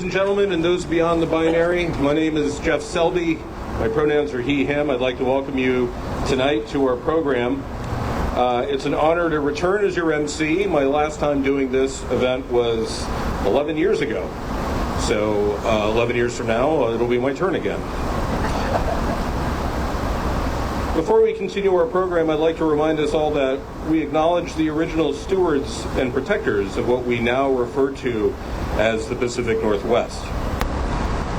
and gentlemen, and those beyond the binary, my name is Jeff Selby. My pronouns are he, him. I'd like to welcome you tonight to our program. It's an honor to return as your MC. My last time doing this event was 11 years ago. So 11 years from now, it'll be my turn again. Before we continue our program, I'd like to remind us all that we acknowledge the original stewards and protectors of what we now refer to as the Pacific Northwest.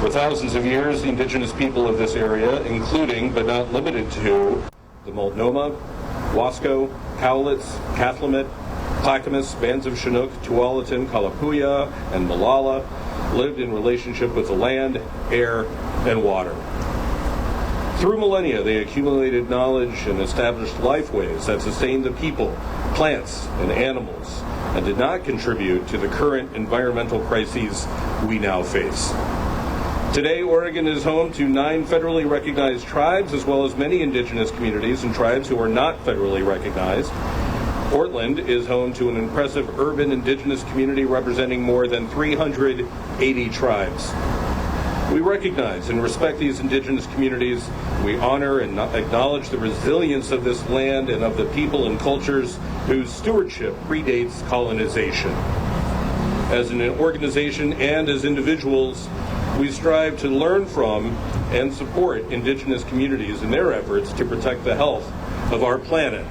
For thousands of years, the indigenous people of this area, including but not limited to the Multnomah, Wasco, Cowlitz, Cathlamet, Clackamas, bands of Chinook, Tualatin, Kalapuya, and Malala, lived in relationship with the land, air, and water. Through millennia, they accumulated knowledge and established lifeways that sustained the people, plants, and animals, and did not contribute to the current environmental crises we now face. Today, Oregon is home to 9 federally recognized tribes, as well as many indigenous communities and tribes who are not federally recognized. Portland is home to an impressive urban indigenous community representing more than 380 tribes. We recognize and respect these indigenous communities. We honor and acknowledge the resilience of this land and of the people and cultures whose stewardship predates colonization. As an organization and as individuals, we strive to learn from and support indigenous communities in their efforts to protect the health of our planet.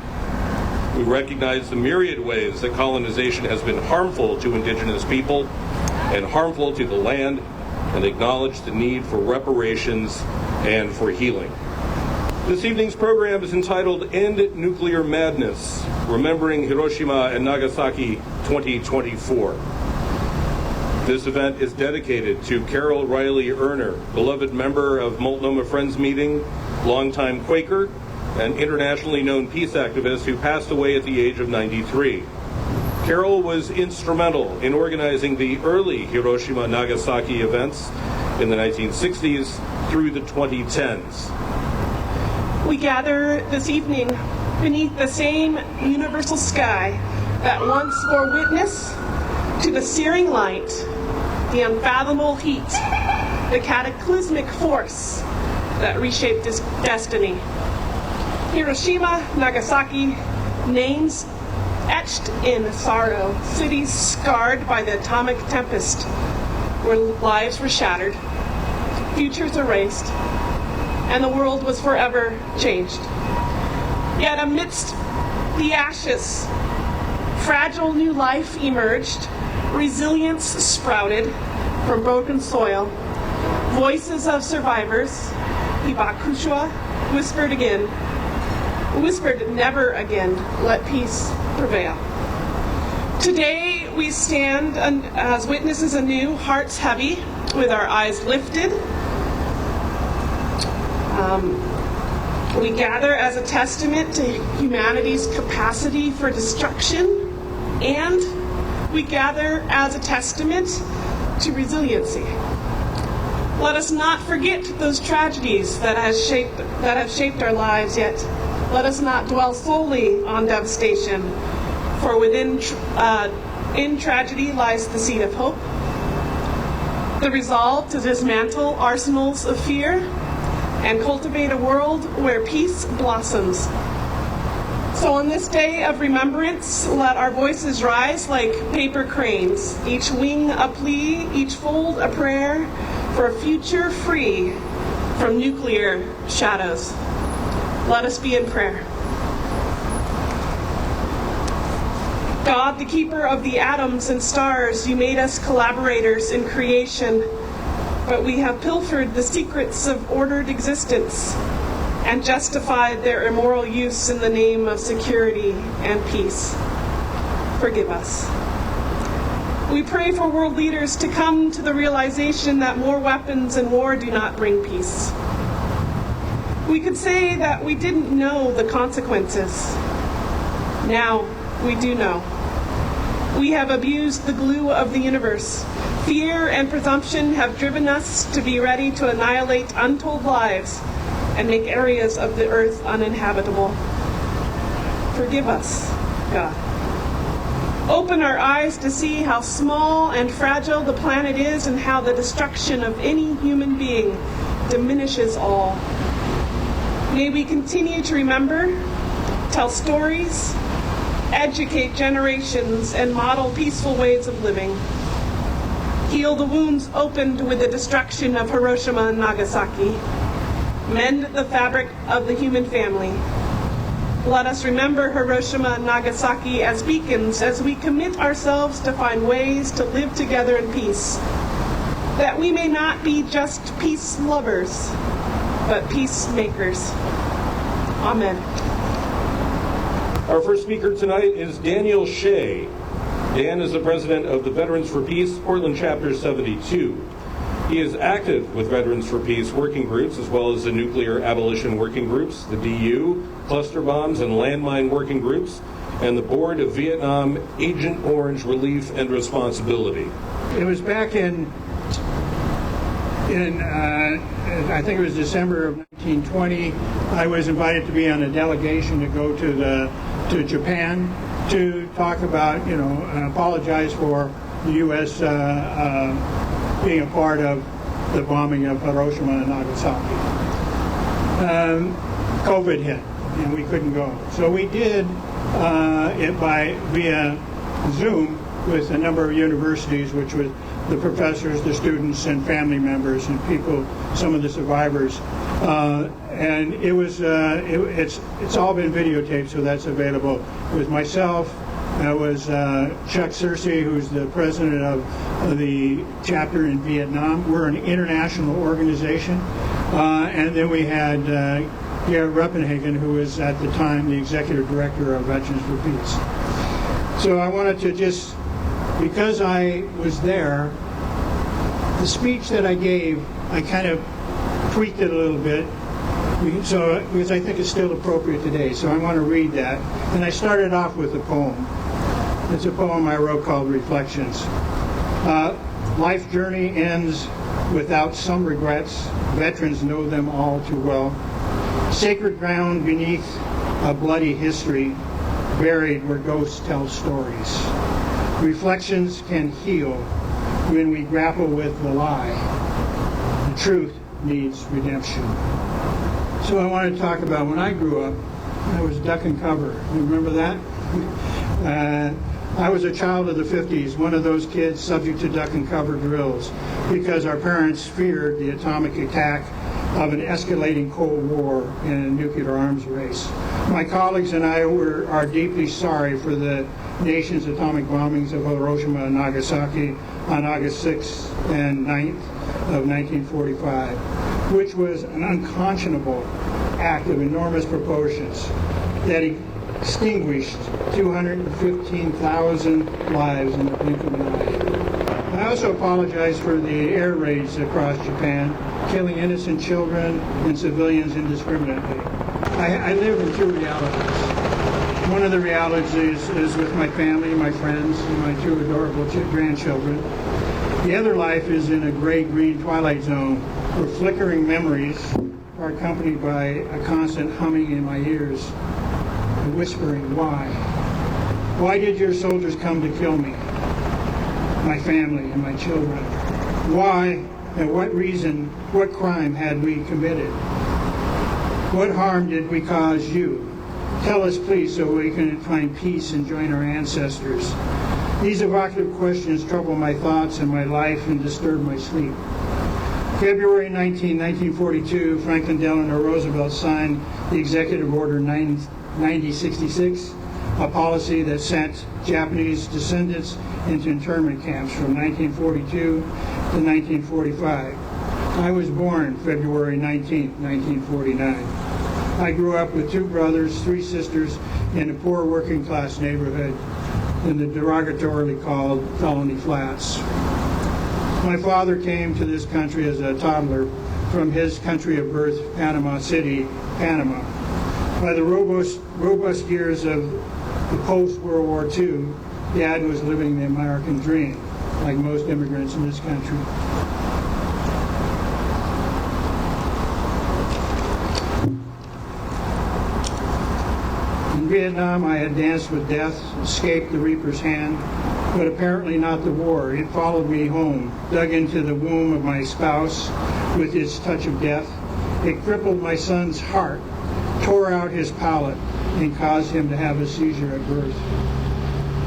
We recognize the myriad ways that colonization has been harmful to indigenous people and harmful to the land, and acknowledge the need for reparations and for healing. This evening's program is entitled End Nuclear Madness, Remembering Hiroshima and Nagasaki 2024. This event is dedicated to Carol Riley Erner, beloved member of Multnomah Friends Meeting, longtime Quaker, and internationally known peace activist who passed away at the age of 93. Carol was instrumental in organizing the early Hiroshima-Nagasaki events in the 1960s through the 2010s. We gather this evening beneath the same universal sky that once bore witness to the searing light, the unfathomable heat, the cataclysmic force that reshaped his destiny. Hiroshima, Nagasaki, names etched in sorrow, cities scarred by the atomic tempest, where lives were shattered, futures erased, and the world was forever changed. Yet amidst the ashes, fragile new life emerged, resilience sprouted from broken soil, voices of survivors, Hibakusha, whispered never again, let peace prevail. Today we stand as witnesses anew, hearts heavy, with our eyes lifted. We gather as a testament to humanity's capacity for destruction, and we gather as a testament to resiliency. Let us not forget those tragedies that have shaped our lives, yet let us not dwell solely on devastation, for in tragedy lies the seed of hope, the resolve to dismantle arsenals of fear and cultivate a world where peace blossoms. So on this day of remembrance, let our voices rise like paper cranes, each wing a plea, each fold a prayer for a future free from nuclear shadows. Let us be in prayer. God, the keeper of the atoms and stars, you made us collaborators in creation, but we have pilfered the secrets of ordered existence and justified their immoral use in the name of security and peace. Forgive us. We pray for world leaders to come to the realization that more weapons and war do not bring peace. We could say that we didn't know the consequences. Now we do know. We have abused the glue of the universe. Fear and presumption have driven us to be ready to annihilate untold lives and make areas of the earth uninhabitable. Forgive us, God. Open our eyes to see how small and fragile the planet is and how the destruction of any human being diminishes all. May we continue to remember, tell stories, educate generations, and model peaceful ways of living. Heal the wounds opened with the destruction of Hiroshima and Nagasaki. Mend the fabric of the human family. Let us remember Hiroshima and Nagasaki as beacons as we commit ourselves to find ways to live together in peace, that we may not be just peace lovers, but peacemakers. Amen. Our first speaker tonight is Daniel Shea. Dan is the president of the Veterans for Peace, Portland Chapter 72. He is active with Veterans for Peace working groups, as well as the Nuclear Abolition Working Groups, the DU, Cluster Bombs and Landmine Working Groups, and the Board of Vietnam Agent Orange Relief and Responsibility. It was back in I think it was December of 1920. I was invited to be on a delegation to go to Japan to talk about, and apologize for the U.S. Being a part of the bombing of Hiroshima and Nagasaki. COVID hit, and we couldn't go. So we did it via Zoom with a number of universities, which was the professors, the students, and family members, and people, some of the survivors. And it was it's all been videotaped, so that's available. It was myself. That was Chuck Searcy, who's the president of the chapter in Vietnam. We're an international organization. And then we had Gary Reppenhagen, who was at the time the executive director of Veterans for Peace. So I wanted to just, because I was there, the speech that I gave, I kind of tweaked it a little bit. Because I think it's still appropriate today. So I want to read that. And I started off with a poem. It's a poem I wrote called Reflections. Life journey ends without some regrets. Veterans know them all too well. Sacred ground beneath a bloody history, buried where ghosts tell stories. Reflections can heal when we grapple with the lie. The truth needs redemption. So I want to talk about when I grew up, I was duck and cover. You remember that? I was a child of the 50s, one of those kids subject to duck and cover drills because our parents feared the atomic attack of an escalating Cold War and a nuclear arms race. My colleagues and I are deeply sorry for the nation's atomic bombings of Hiroshima and Nagasaki on August 6th and 9th of 1945, which was an unconscionable act of enormous proportions that extinguished 215,000 lives in the blink of an eye. I also apologize for the air raids across Japan, killing innocent children and civilians indiscriminately. I live in two realities. One of the realities is with my family, my friends, and my two adorable grandchildren. The other life is in a gray-green twilight zone where flickering memories are accompanied by a constant humming in my ears, and whispering, why? Why did your soldiers come to kill me, my family, and my children? Why, and what reason, what crime had we committed? What harm did we cause you? Tell us, please, so we can find peace and join our ancestors. These evocative questions trouble my thoughts and my life and disturb my sleep. February 19, 1942, Franklin Delano Roosevelt signed the Executive Order 9066, a policy that sent Japanese descendants into internment camps from 1942 to 1945. I was born February 19, 1949. I grew up with two brothers, three sisters, in a poor working class neighborhood in the derogatorily called Felony Flats. My father came to this country as a toddler from his country of birth, Panama City, Panama. By the robust years of the post-World War II, Dad was living the American dream, like most immigrants in this country. In Vietnam, I had danced with death, escaped the Reaper's hand, but apparently not the war. It followed me home, dug into the womb of my spouse with its touch of death. It crippled my son's heart, tore out his palate, and caused him to have a seizure at birth.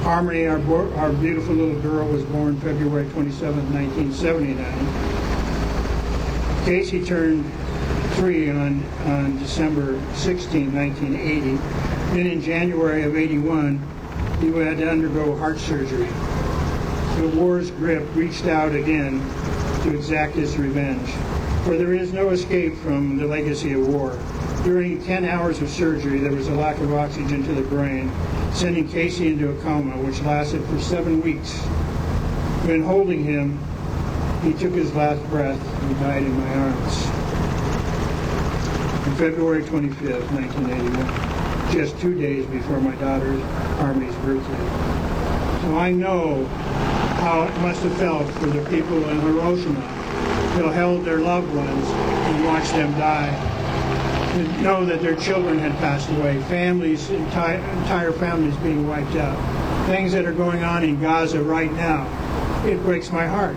Harmony, our beautiful little girl, was born February 27, 1979. Casey turned 3 on December 16, 1980. Then in January of 81, he had to undergo heart surgery. The war's grip reached out again to exact its revenge. For there is no escape from the legacy of war. During 10 hours of surgery, there was a lack of oxygen to the brain, sending Casey into a coma, which lasted for 7 weeks. When holding him, he took his last breath and died in my arms. On February 25th, 1981, just 2 days before my daughter Harmony's birthday. So I know how it must have felt for the people in Hiroshima who held their loved ones and watched them die. To know that their children had passed away, families, entire families being wiped out. Things that are going on in Gaza right now, it breaks my heart.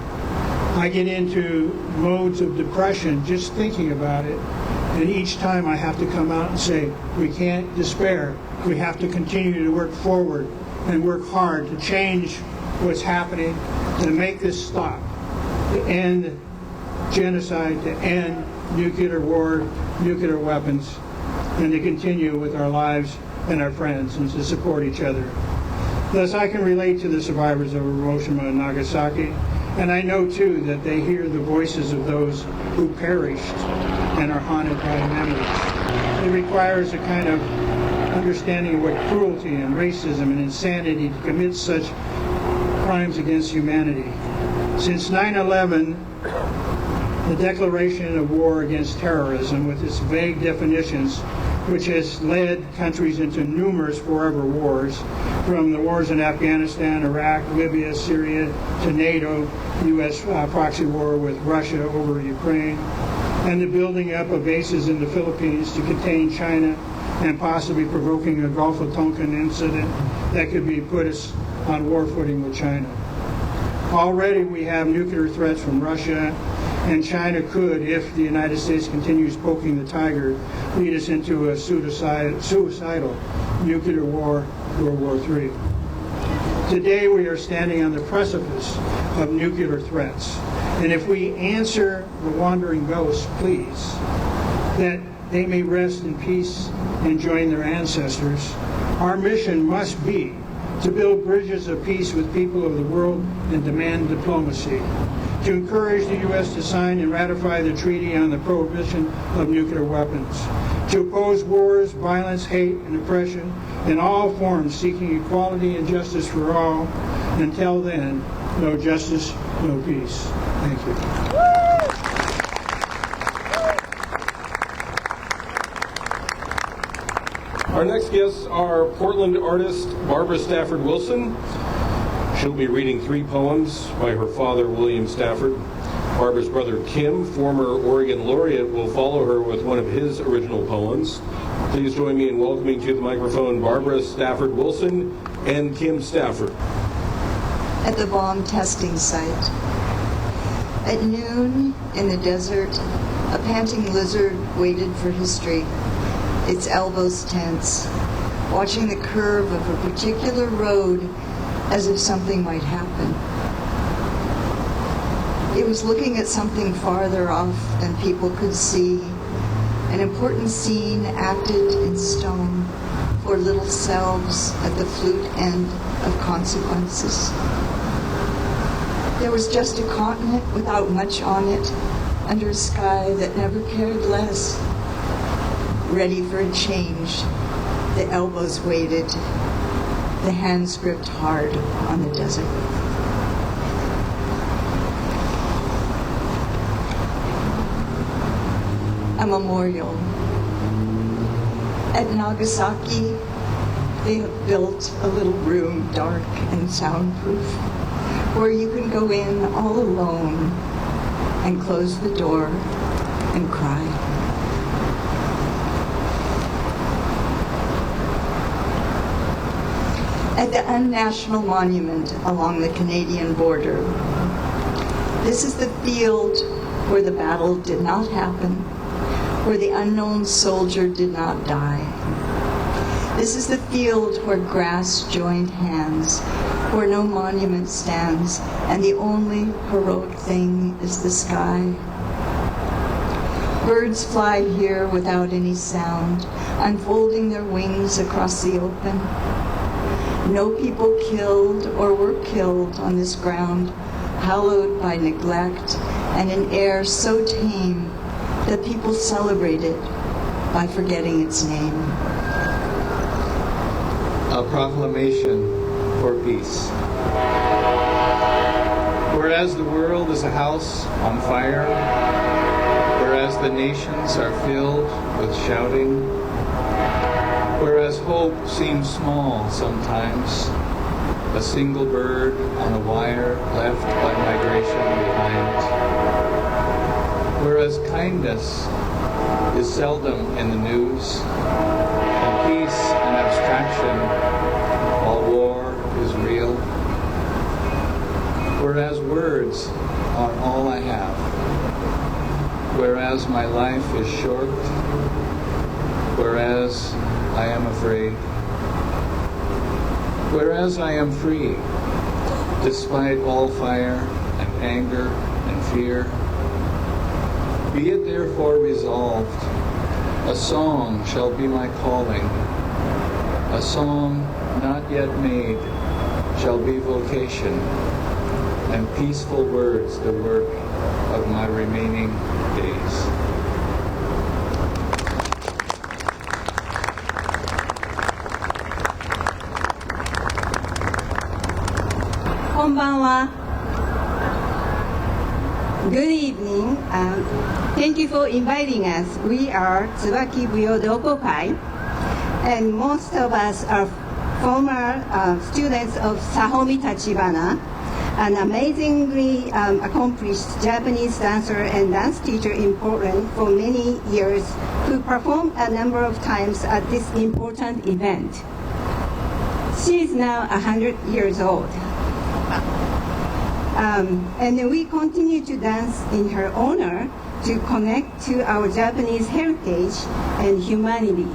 I get into modes of depression just thinking about it, and each time I have to come out and say, we can't despair. We have to continue to work forward and work hard to change what's happening, to make this stop, to end genocide, to end nuclear war, nuclear weapons, and to continue with our lives and our friends and to support each other. Thus, I can relate to the survivors of Hiroshima and Nagasaki, and I know too that they hear the voices of those who perished and are haunted by memories. It requires a kind of understanding of what cruelty and racism and insanity to commit such crimes against humanity. Since 9/11, the declaration of war against terrorism, with its vague definitions, which has led countries into numerous forever wars, from the wars in Afghanistan, Iraq, Libya, Syria, to NATO, U.S. Proxy war with Russia over Ukraine, and the building up of bases in the Philippines to contain China, and possibly provoking a Gulf of Tonkin incident that could be put us on war footing with China. Already we have nuclear threats from Russia, and China could, if the United States continues poking the tiger, lead us into a suicidal nuclear war, World War III. Today we are standing on the precipice of nuclear threats, and if we answer the wandering ghosts, please, that they may rest in peace and join their ancestors, our mission must be to build bridges of peace with people of the world and demand diplomacy, to encourage the U.S. to sign and ratify the treaty on the prohibition of nuclear weapons, to oppose wars, violence, hate, and oppression in all forms, seeking equality and justice for all. Until then, no justice, no peace. Thank you. Our next guests are Portland artist Barbara Stafford Wilson. She'll be reading 3 poems by her father, William Stafford. Barbara's brother, Kim, former Oregon laureate, will follow her with one of his original poems. Please join me in welcoming to the microphone Barbara Stafford Wilson and Kim Stafford. At the bomb testing site. At noon, in the desert, a panting lizard waited for history, its elbows tense, watching the curve of a particular road as if something might happen. It was looking at something farther off than people could see, an important scene acted in stone for little selves at the flute end of consequences. There was just a continent without much on it, under a sky that never cared less. Ready for a change, the elbows waited, the hands gripped hard on the desert. A memorial. At Nagasaki, they have built a little room, dark and soundproof, where you can go in all alone and close the door and cry. at the unnational monument along the Canadian border. This is the field where the battle did not happen, where the unknown soldier did not die. This is the field where grass joined hands, where no monument stands, and the only heroic thing is the sky. Birds fly here without any sound, unfolding their wings across the open. No people killed or were killed on this ground, hallowed by neglect and an air so tame that people celebrate it by forgetting its name. A proclamation for peace. Whereas the world is a house on fire, whereas the nations are filled with shouting, whereas hope seems small sometimes, a single bird on a wire left by migration behind, whereas kindness is seldom in the news, and peace an abstraction while war is real, whereas words are all I have, whereas my life is short, whereas I am afraid, whereas I am free, despite all fire and anger and fear, be it therefore resolved, a song shall be my calling, a song not yet made shall be vocation, and peaceful words the work of my remaining days. こんばんは。Good evening. Thank you for inviting us. We are Tsubaki Buyo Dokokai, and most of us are former students of Sahomi Tachibana, an amazingly accomplished Japanese dancer and dance teacher in Portland for many years, who performed a number of times at this important event. She is now 100 years old. And we continue to dance in her honor to connect to our Japanese heritage and humanity.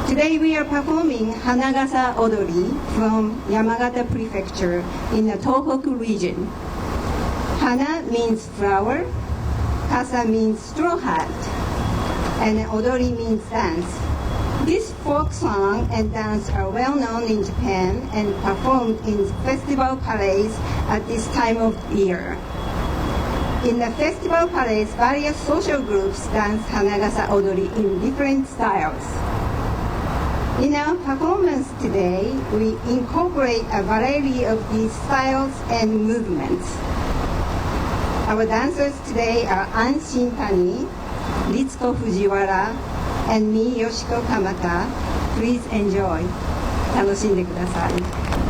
Today we are performing Hanagasa Odori from Yamagata Prefecture in the Tohoku region. Hana means flower, Kasa means straw hat, and Odori means dance. This folk song and dance are well known in Japan and performed in festival parades at this time of year. In the festival parades, various social groups dance Hanagasa Odori in different styles. In our performance today, we incorporate a variety of these styles and movements. Our dancers today are An Shintani, Ritsuko Fujiwara, and me, Yoshiko Kamata. Please enjoy. 楽しんでください。